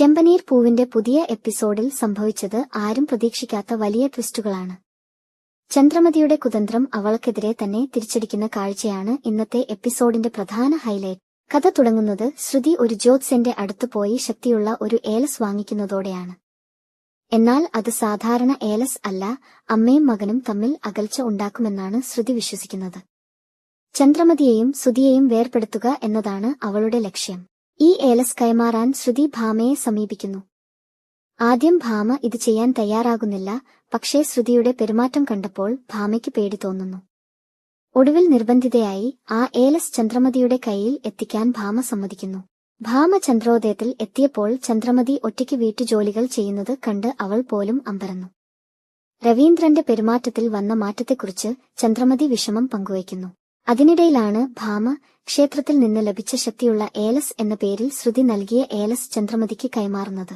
ചെമ്പനീർ പൂവിന്റെ പുതിയ എപ്പിസോഡിൽ സംഭവിച്ചത് ആരും പ്രതീക്ഷിക്കാത്ത വലിയ ട്വിസ്റ്റുകളാണ്. ചന്ദ്രമതിയുടെ കുതന്ത്രം അവൾക്കെതിരെ തന്നെ തിരിച്ചടിക്കുന്ന കാഴ്ചയാണ് ഇന്നത്തെ എപ്പിസോഡിന്റെ പ്രധാന ഹൈലൈറ്റ്. കഥ തുടങ്ങുന്നത് ശ്രുതി ഒരു ജ്യോത്സ്യന്റെ അടുത്ത് പോയി ശക്തിയുള്ള ഒരു ഏലസ് വാങ്ങിക്കുന്നതോടെയാണ്. എന്നാൽ അത് സാധാരണ ഏലസ് അല്ല, അമ്മയും മകനും തമ്മിൽ അകൽച്ച ഉണ്ടാക്കുമെന്നാണ് ശ്രുതി വിശ്വസിക്കുന്നത്. ചന്ദ്രമതിയെയും സുധിയെയും വേർപെടുത്തുക എന്നതാണ് അവളുടെ ലക്ഷ്യം. ഈ ഏലസ് കൈമാറാൻ ശ്രുതി ഭാമയെ സമീപിക്കുന്നു. ആദ്യം ഭാമ ഇത് ചെയ്യാൻ തയ്യാറാകുന്നില്ല. പക്ഷേ ശ്രുതിയുടെ പെരുമാറ്റം കണ്ടപ്പോൾ ഭാമയ്ക്ക് പേടി തോന്നുന്നു. ഒടുവിൽ നിർബന്ധിതയായി ആ ഏലസ് ചന്ദ്രമതിയുടെ കയ്യിൽ എത്തിക്കാൻ ഭാമ സമ്മതിക്കുന്നു. ഭാമ ചന്ദ്രോദയത്തിൽ എത്തിയപ്പോൾ ചന്ദ്രമതി ഒറ്റയ്ക്ക് വീട്ടുജോലികൾ ചെയ്യുന്നത് കണ്ട് അവൾ പോലും അമ്പരന്നു. രവീന്ദ്രന്റെ പെരുമാറ്റത്തിൽ വന്ന മാറ്റത്തെക്കുറിച്ച് ചന്ദ്രമതി വിഷമം പങ്കുവയ്ക്കുന്നു. അതിനിടയിലാണ് ഭാമ ക്ഷേത്രത്തിൽ നിന്ന് ലഭിച്ച ശക്തിയുള്ള ഏലസ് എന്ന പേരിൽ ശ്രുതി നൽകിയ ഏലസ് ചന്ദ്രമതിക്ക് കൈമാറുന്നത്.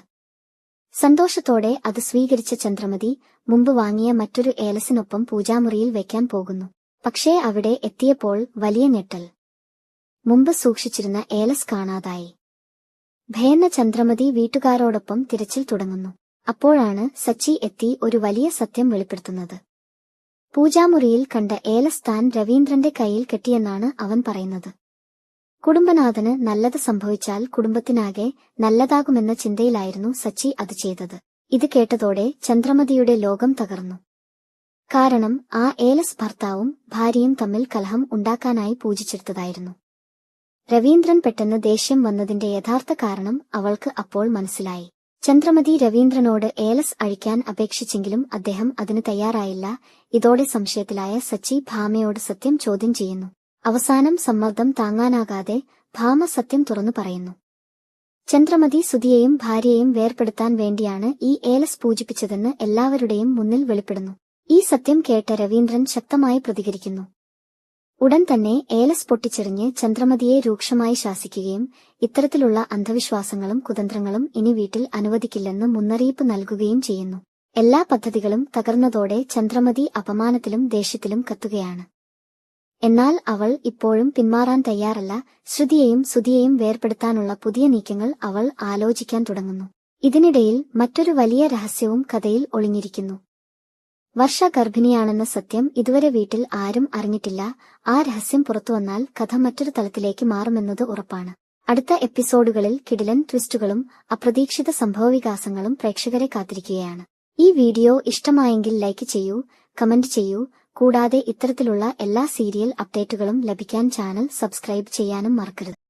സന്തോഷത്തോടെ അത് സ്വീകരിച്ച ചന്ദ്രമതി മുമ്പ് വാങ്ങിയ മറ്റൊരു ഏലസിനൊപ്പം പൂജാമുറിയിൽ വയ്ക്കാൻ പോകുന്നു. പക്ഷേ അവിടെ എത്തിയപ്പോൾ വലിയ ഞെട്ടൽ. മുമ്പ് സൂക്ഷിച്ചിരുന്ന ഏലസ് കാണാതായി. ഭയന്ന ചന്ദ്രമതി വീട്ടുകാരോടൊപ്പം തിരച്ചിൽ തുടങ്ങുന്നു. അപ്പോഴാണ് സച്ചി എത്തി ഒരു വലിയ സത്യം വെളിപ്പെടുത്തുന്നത്. പൂജാമുറിയിൽ കണ്ട ഏലസ് താൻ രവീന്ദ്രന്റെ കയ്യിൽ കെട്ടിയെന്നാണ് അവൻ പറയുന്നത്. കുടുംബനാഥന് നല്ലത് സംഭവിച്ചാൽ കുടുംബത്തിനാകെ നല്ലതാകുമെന്ന ചിന്തയിലായിരുന്നു സച്ചി അത് ചെയ്തത്. ഇത് കേട്ടതോടെ ചന്ദ്രമതിയുടെ ലോകം തകർന്നു. കാരണം ആ ഏലസ് ഭർത്താവും ഭാര്യയും തമ്മിൽ കലഹം ഉണ്ടാക്കാനായി പൂജിച്ചെടുത്തതായിരുന്നു. രവീന്ദ്രൻ പെട്ടെന്ന് ദേഷ്യം വന്നതിന്റെ യഥാർത്ഥ കാരണം അവൾക്ക് അപ്പോൾ മനസ്സിലായി. ചന്ദ്രമതി രവീന്ദ്രനോട് ഏലസ് അഴിക്കാൻ അപേക്ഷിച്ചെങ്കിലും അദ്ദേഹം അതിന് തയ്യാറായില്ല. ഇതോടെ സംശയത്തിലായ സച്ചി ഭാമയോട് സത്യം ചോദ്യം ചെയ്യുന്നു. അവസാനം സമ്മർദ്ദം താങ്ങാനാകാതെ ഭാമ സത്യം തുറന്നു പറയുന്നു. ചന്ദ്രമതി സുധിയെയും ഭാര്യയെയും വേർപെടുത്താൻ വേണ്ടിയാണ് ഈ ഏലസ് പൂജിപ്പിച്ചതെന്ന് എല്ലാവരുടെയും മുന്നിൽ വെളിപ്പെടുന്നു. ഈ സത്യം കേട്ട രവീന്ദ്രൻ ശക്തമായി പ്രതികരിക്കുന്നു. ഉടൻ തന്നെ ഏലസ് പൊട്ടിച്ചെറിഞ്ഞ് ചന്ദ്രമതിയെ രൂക്ഷമായി ശാസിക്കുകയും ഇത്തരത്തിലുള്ള അന്ധവിശ്വാസങ്ങളും കുതന്ത്രങ്ങളും ഇനി വീട്ടിൽ അനുവദിക്കില്ലെന്ന് മുന്നറിയിപ്പ് നൽകുകയും ചെയ്യുന്നു. എല്ലാ പദ്ധതികളും തകർന്നതോടെ ചന്ദ്രമതി അപമാനത്തിലും ദേഷ്യത്തിലും കത്തുകയാണ്. എന്നാൽ അവൾ ഇപ്പോഴും പിന്മാറാൻ തയ്യാറല്ല. ശ്രുതിയെയും സുധിയെയും വേർപെടുത്താനുള്ള പുതിയ നീക്കങ്ങൾ അവൾ ആലോചിക്കാൻ തുടങ്ങുന്നു. ഇതിനിടയിൽ മറ്റൊരു വലിയ രഹസ്യവും കഥയിൽ ഒളിഞ്ഞിരിക്കുന്നു. വർഷ ഗർഭിണിയാണെന്ന സത്യം ഇതുവരെ വീട്ടിൽ ആരും അറിഞ്ഞിട്ടില്ല. ആ രഹസ്യം പുറത്തുവന്നാൽ കഥ മറ്റൊരു തലത്തിലേക്ക് മാറുമെന്നത് ഉറപ്പാണ്. അടുത്ത എപ്പിസോഡുകളിൽ കിടിലൻ ട്വിസ്റ്റുകളും അപ്രതീക്ഷിത സംഭവവികാസങ്ങളും പ്രേക്ഷകരെ കാത്തിരിക്കുകയാണ്. ഈ വീഡിയോ ഇഷ്ടമായെങ്കിൽ ലൈക്ക് ചെയ്യൂ, കമന്റ് ചെയ്യൂ. കൂടാതെ ഇത്തരത്തിലുള്ള എല്ലാ സീരിയൽ അപ്ഡേറ്റുകളും ലഭിക്കാൻ ചാനൽ സബ്സ്ക്രൈബ് ചെയ്യാനും മറക്കരുത്.